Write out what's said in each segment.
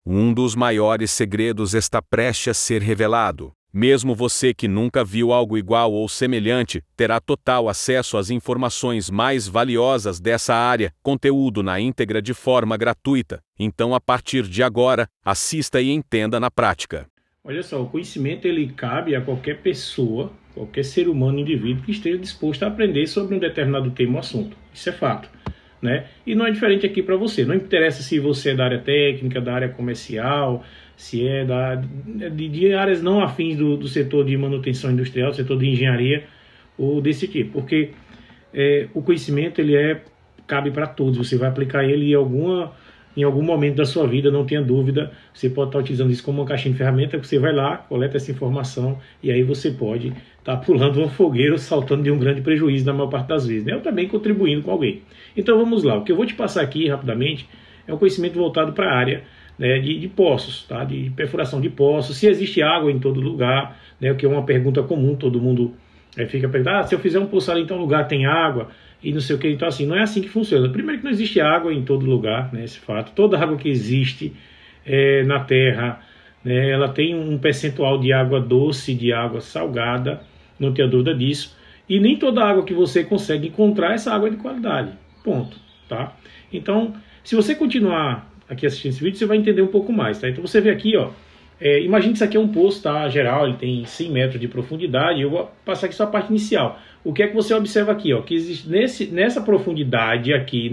Um dos maiores segredos está prestes a ser revelado. Mesmo você que nunca viu algo igual ou semelhante, terá total acesso às informações mais valiosas dessa área, conteúdo na íntegra de forma gratuita. Então, a partir de agora, assista e entenda na prática. Olha só, o conhecimento ele cabe a qualquer pessoa, qualquer ser humano, indivíduo que esteja disposto a aprender sobre um determinado tema ou assunto. Isso é fato, né? E não é diferente aqui para você. Não interessa se você é da área técnica, da área comercial, se é de áreas não afins do setor de manutenção industrial, do setor de engenharia ou desse tipo. Porque o conhecimento ele cabe para todos. Você vai aplicar ele em algum momento da sua vida, não tenha dúvida. Você pode estar utilizando isso como uma caixinha de ferramenta, você vai lá, coleta essa informação e aí você pode estar pulando uma fogueira ou saltando de um grande prejuízo na maior parte das vezes, né? Ou também contribuindo com alguém. Então vamos lá, o que eu vou te passar aqui rapidamente é um conhecimento voltado para a área, né, de poços, tá? De perfuração de poços, se existe água em todo lugar, né, o que é uma pergunta comum, todo mundo fica perguntando, se eu fizer um poço ali em tal lugar tem água e não sei o que, então assim, não é assim que funciona. Primeiro que não existe água em todo lugar, né, esse fato, toda água que existe na Terra, né, ela tem um percentual de água doce, de água salgada, não tenha dúvida disso, e nem toda água que você consegue encontrar essa água é de qualidade, ponto, tá? Então, se você continuar aqui assistindo esse vídeo, você vai entender um pouco mais, tá? Então você vê aqui, ó, imagine que isso aqui é um poço, tá? Geral, ele tem 100 metros de profundidade. Eu vou passar aqui só a parte inicial. O que é que você observa aqui, ó? Que existe nessa profundidade aqui,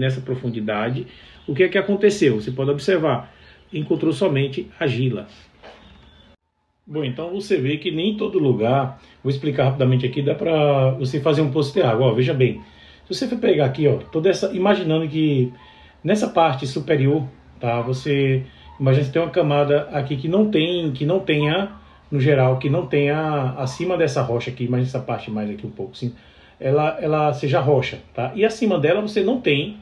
o que é que aconteceu? Você pode observar, encontrou somente argila. Bom, então você vê que nem todo lugar, vou explicar rapidamente aqui, dá para você fazer um poço de água, ó, veja bem. Se você for pegar aqui, ó, imaginando que nessa parte superior, tá? Você imagina que tem uma camada aqui que não tenha, no geral, que não tenha acima dessa rocha aqui, imagina essa parte mais aqui um pouco, assim, ela seja rocha, tá? E acima dela você não tem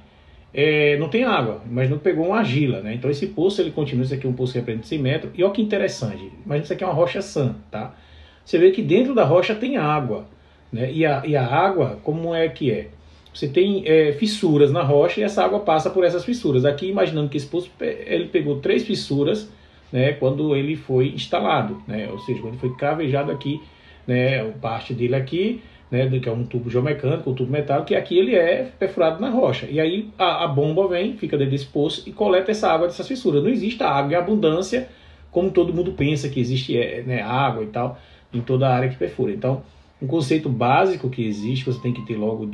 água, imagina que pegou uma argila, né? Então esse poço, ele continua, isso aqui é um poço que representa 100 metros, e olha que interessante, imagina isso aqui é uma rocha sã, tá? Você vê que dentro da rocha tem água, né? E a água, como é que é? Você tem fissuras na rocha e essa água passa por essas fissuras. Aqui, imaginando que esse poço, ele pegou 3 fissuras, né, quando ele foi instalado, né, ou seja, quando foi cravejado aqui, né, parte dele aqui, né, que é um tubo geomecânico, um tubo metálico, que aqui ele é perfurado na rocha. E aí a bomba vem, fica dentro desse poço e coleta essa água dessas fissuras. Não existe água em abundância, como todo mundo pensa que existe né, água e tal, em toda a área que perfura. Então, um conceito básico que existe, você tem que ter logo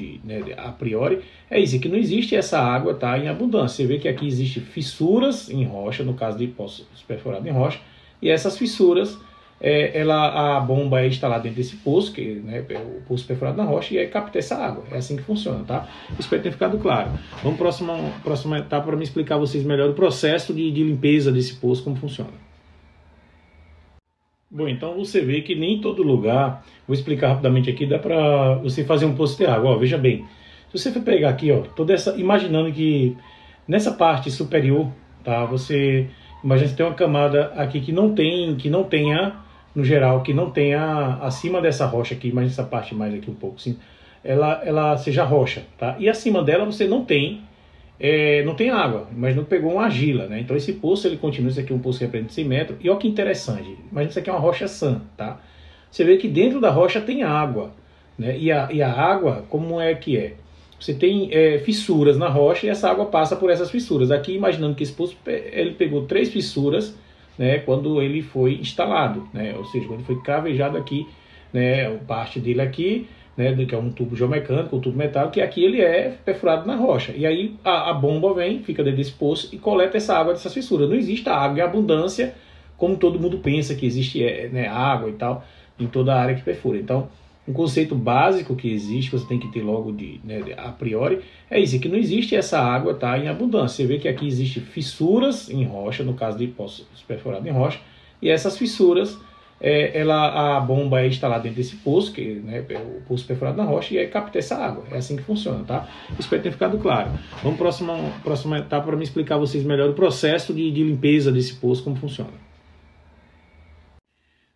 a priori, é isso, que não existe essa água tá, em abundância. Você vê que aqui existe fissuras em rocha, no caso de poços perfurados em rocha, e essas fissuras, a bomba é instalada dentro desse poço, que né, é o poço perfurado na rocha, e aí capta essa água. É assim que funciona, tá? Espero ter ficado claro. Vamos para a próxima etapa para me explicar a vocês melhor o processo de limpeza desse poço, como funciona. Bom, então você vê que nem todo lugar, vou explicar rapidamente aqui, dá para você fazer um poço de água, ó, veja bem. Se você for pegar aqui, ó, imaginando que nessa parte superior, tá, você imagina que tem uma camada aqui que não tenha, no geral, que não tenha acima dessa rocha aqui, imagina essa parte mais aqui um pouco, assim, ela seja rocha, tá? E acima dela você não tem água, imagina que pegou uma argila, né? Então esse poço, ele continua, isso aqui é um poço que representa 100 metros, e olha que interessante, imagina isso aqui é uma rocha sã, tá? Você vê que dentro da rocha tem água, né? E a água, como é que é? Você tem fissuras na rocha e essa água passa por essas fissuras. Aqui, imaginando que esse poço, ele pegou 3 fissuras, né? Quando ele foi instalado, né? Ou seja, quando foi cravejado aqui, né? Parte dele aqui, né, que é um tubo geomecânico, um tubo metálico, que aqui ele é perfurado na rocha. E aí a bomba vem, fica dentro desse poço e coleta essa água dessas fissuras. Não existe água em abundância, como todo mundo pensa que existe né, água e tal, em toda a área que perfura. Então, um conceito básico que existe, você tem que ter logo a priori, é isso, que não existe essa água tá, em abundância. Você vê que aqui existe fissuras em rocha, no caso de poços perfurados em rocha, e essas fissuras, a bomba é instalada dentro desse poço, que né, é o poço perfurado na rocha, e aí capta essa água. É assim que funciona, tá? Espero ter ficado claro. Vamos para a próxima etapa para me explicar a vocês melhor o processo de limpeza desse poço, como funciona.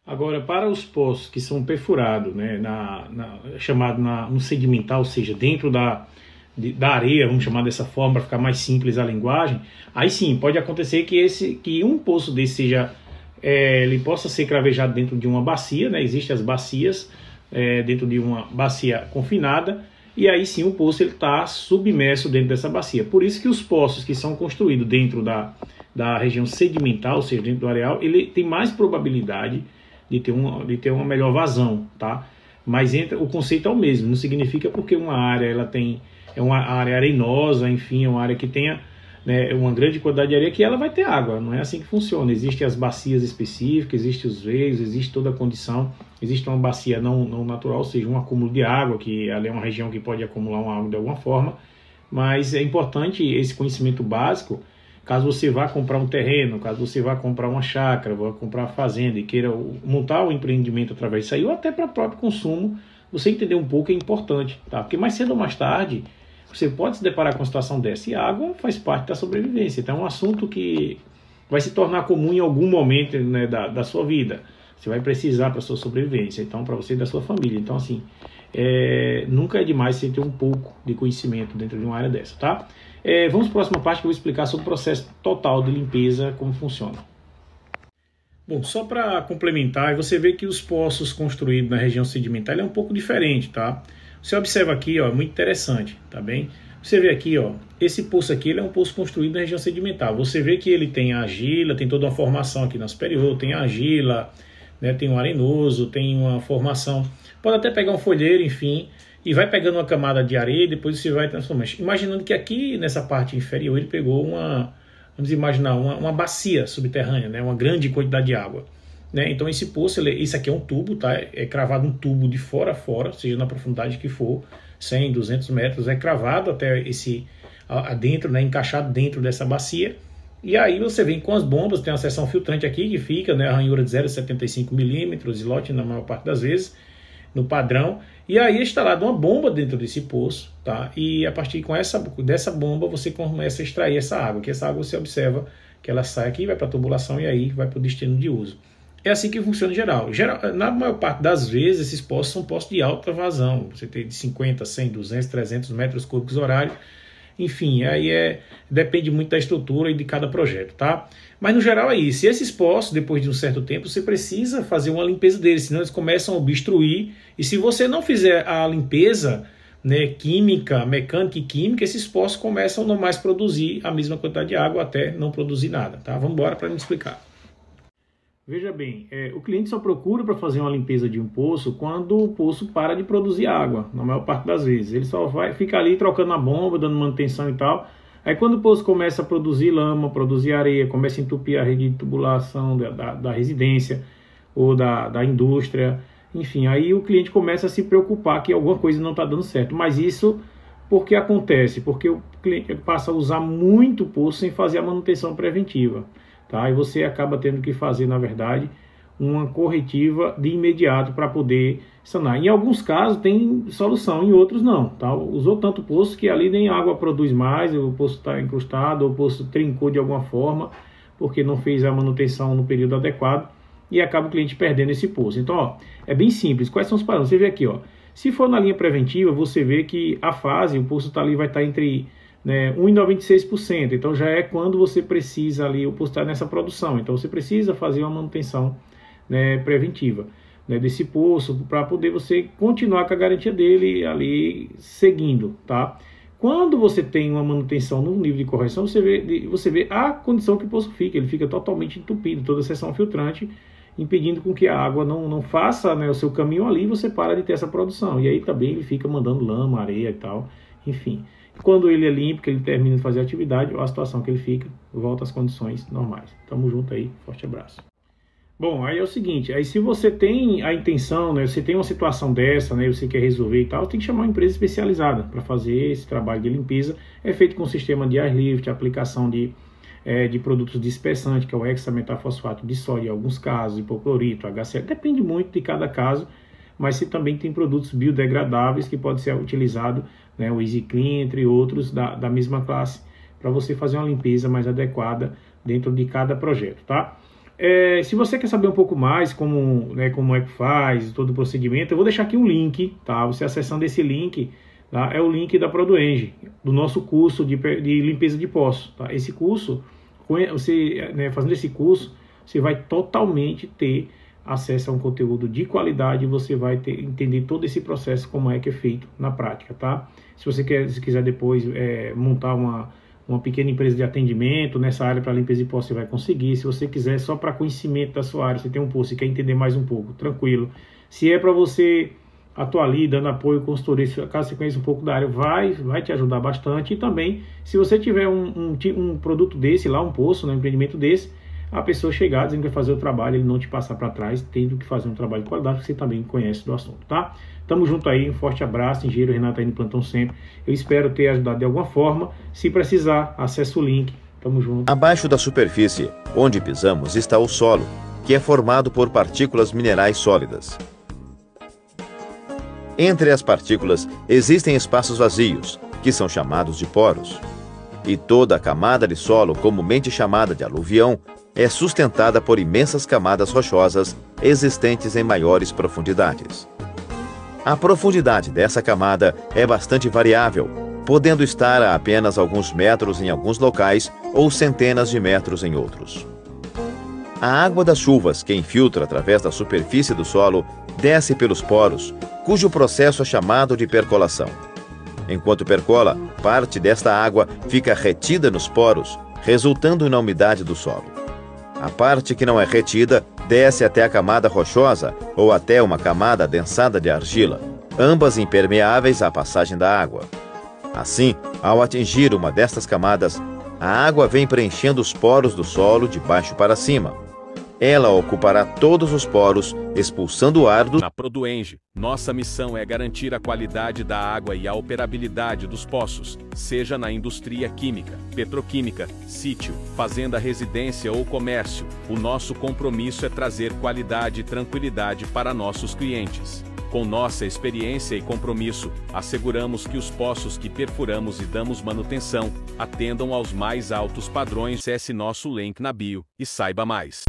Agora, para os poços que são perfurados, né, chamado no sedimentar, ou seja, dentro da areia, vamos chamar dessa forma para ficar mais simples a linguagem, aí sim, pode acontecer que um poço desse seja, ele possa ser cravejado dentro de uma bacia, né? Existem as bacias, dentro de uma bacia confinada, e aí sim o poço está submerso dentro dessa bacia. Por isso que os poços que são construídos dentro da região sedimentar, ou seja, dentro do areal, ele tem mais probabilidade de ter uma melhor vazão, tá? Mas o conceito é o mesmo, não significa porque uma área é uma área arenosa, enfim, é uma área que tenha, né, uma grande quantidade de areia, que ela vai ter água. Não é assim que funciona. Existem as bacias específicas, existem os veios, existe toda a condição. Existe uma bacia não natural, ou seja, um acúmulo de água, que ali é uma região que pode acumular uma água de alguma forma. Mas é importante esse conhecimento básico, caso você vá comprar um terreno, caso você vá comprar uma chácara, vá comprar uma fazenda e queira montar um empreendimento através disso aí, ou até para próprio consumo, você entender um pouco é importante, tá? Porque mais cedo ou mais tarde, você pode se deparar com uma situação dessa, e a água faz parte da sobrevivência. Então é um assunto que vai se tornar comum em algum momento, né, da sua vida. Você vai precisar para a sua sobrevivência, então para você e da sua família. Então assim, nunca é demais você ter um pouco de conhecimento dentro de uma área dessa, tá? Vamos para a próxima parte que eu vou explicar sobre o processo total de limpeza, como funciona. Bom, só para complementar, você vê que os poços construídos na região sedimentar é um pouco diferente, tá? Você observa aqui, ó, muito interessante, tá bem? Você vê aqui, ó, esse poço aqui, ele é um poço construído na região sedimentar. Você vê que ele tem a argila, tem toda uma formação aqui na superior, tem a argila, né, tem um arenoso, tem uma formação. Pode até pegar um folheiro, enfim, e vai pegando uma camada de areia e depois você vai transformando. Imaginando que aqui nessa parte inferior ele pegou vamos imaginar, uma bacia subterrânea, né, uma grande quantidade de água. Né? Então esse poço, isso aqui é um tubo, tá? É cravado um tubo de fora a fora, seja na profundidade que for, 100, 200 metros, é cravado até adentro, né, encaixado dentro dessa bacia. E aí você vem com as bombas, tem uma seção filtrante aqui que fica, né, a ranhura de 0,75 milímetros, slot na maior parte das vezes, no padrão. E aí é instalada uma bomba dentro desse poço, tá? E a partir dessa bomba você começa a extrair essa água, que essa água você observa que ela sai aqui, vai para a tubulação e aí vai para o destino de uso. É assim que funciona em geral. Na maior parte das vezes, esses poços são poços de alta vazão. Você tem de 50, 100, 200, 300 metros cúbicos horários. Enfim, aí depende muito da estrutura e de cada projeto, tá? Mas no geral é isso. E esses poços, depois de um certo tempo, você precisa fazer uma limpeza deles, senão eles começam a obstruir. E se você não fizer a limpeza, né, química, mecânica e química, esses poços começam a não mais produzir a mesma quantidade de água até não produzir nada, tá? Vamos embora para me explicar. Veja bem, o cliente só procura para fazer uma limpeza de um poço quando o poço para de produzir água, na maior parte das vezes. Ele só fica ali trocando a bomba, dando manutenção e tal. Aí quando o poço começa a produzir lama, produzir areia, começa a entupir a rede de tubulação da residência ou da indústria, enfim, aí o cliente começa a se preocupar que alguma coisa não está dando certo. Mas isso por que acontece? Porque o cliente passa a usar muito poço sem fazer a manutenção preventiva. Tá? E você acaba tendo que fazer, na verdade, uma corretiva de imediato para poder sanar. Em alguns casos tem solução, em outros não. Tá? Usou tanto poço que ali nem água produz mais, o poço está encrustado, o poço trincou de alguma forma, porque não fez a manutenção no período adequado, e acaba o cliente perdendo esse poço. Então, ó, é bem simples. Quais são os parâmetros? Você vê aqui, ó, se for na linha preventiva, você vê que a fase, o poço ali vai estar entre 1,96%, então já é quando você precisa ali, o poço está nessa produção, então você precisa fazer uma manutenção, né, preventiva, né, desse poço, para poder você continuar com a garantia dele ali seguindo, tá? Quando você tem uma manutenção no nível de correção, você vê a condição que o poço fica, ele fica totalmente entupido, toda a seção filtrante, impedindo com que a água não faça, né, o seu caminho ali, e você para de ter essa produção, e aí também ele fica mandando lama, areia e tal, enfim. Quando ele é limpo, que ele termina de fazer a atividade, ou a situação que ele fica, volta às condições normais. Tamo junto aí, forte abraço. Bom, aí é o seguinte, aí se você tem a intenção, né, você tem uma situação dessa, né, você quer resolver e tal, tem que chamar uma empresa especializada para fazer esse trabalho de limpeza. É feito com sistema de air lift, aplicação de produtos dispersantes, que é o hexametafosfato de sódio em alguns casos, hipoclorito, HCl, depende muito de cada caso, mas você também tem produtos biodegradáveis que podem ser utilizados, né, o Easy Clean, entre outros, da mesma classe, para você fazer uma limpeza mais adequada dentro de cada projeto, tá? Se você quer saber um pouco mais como é que faz, todo o procedimento, eu vou deixar aqui um link, tá? Você acessando esse link, tá? É o link da Produenge, do nosso curso de limpeza de poços. Tá? Esse curso, você, né, fazendo esse curso, você vai totalmente ter acesso a um conteúdo de qualidade, você vai entender todo esse processo, como é que é feito na prática, tá? Se você quiser depois montar uma pequena empresa de atendimento nessa área para limpeza de poços, você vai conseguir. Se você quiser só para conhecimento da sua área, você tem um poço e quer entender mais um pouco, tranquilo. Se é para você atuar ali, dando apoio, consultoria, caso você conheça um pouco da área, vai te ajudar bastante. E também, se você tiver um produto desse lá, um poço, um empreendimento desse, a pessoa chegar dizendo que vai fazer o trabalho, ele não te passar para trás, tendo que fazer um trabalho de qualidade, porque você também conhece do assunto, tá? Tamo junto aí, um forte abraço, engenheiro Renato aí no plantão sempre. Eu espero ter ajudado de alguma forma. Se precisar, acesse o link. Tamo junto. Abaixo da superfície, onde pisamos, está o solo, que é formado por partículas minerais sólidas. Entre as partículas existem espaços vazios, que são chamados de poros. E toda a camada de solo, comumente chamada de aluvião, é sustentada por imensas camadas rochosas existentes em maiores profundidades. A profundidade dessa camada é bastante variável, podendo estar a apenas alguns metros em alguns locais ou centenas de metros em outros. A água das chuvas, que infiltra através da superfície do solo, desce pelos poros, cujo processo é chamado de percolação. Enquanto percola, parte desta água fica retida nos poros, resultando na umidade do solo. A parte que não é retida desce até a camada rochosa ou até uma camada adensada de argila, ambas impermeáveis à passagem da água. Assim, ao atingir uma destas camadas, a água vem preenchendo os poros do solo de baixo para cima. Ela ocupará todos os poros, expulsando o ar do... Na Produenge, nossa missão é garantir a qualidade da água e a operabilidade dos poços, seja na indústria química, petroquímica, sítio, fazenda, residência ou comércio. O nosso compromisso é trazer qualidade e tranquilidade para nossos clientes. Com nossa experiência e compromisso, asseguramos que os poços que perfuramos e damos manutenção atendam aos mais altos padrões. Acesse nosso link na bio e saiba mais.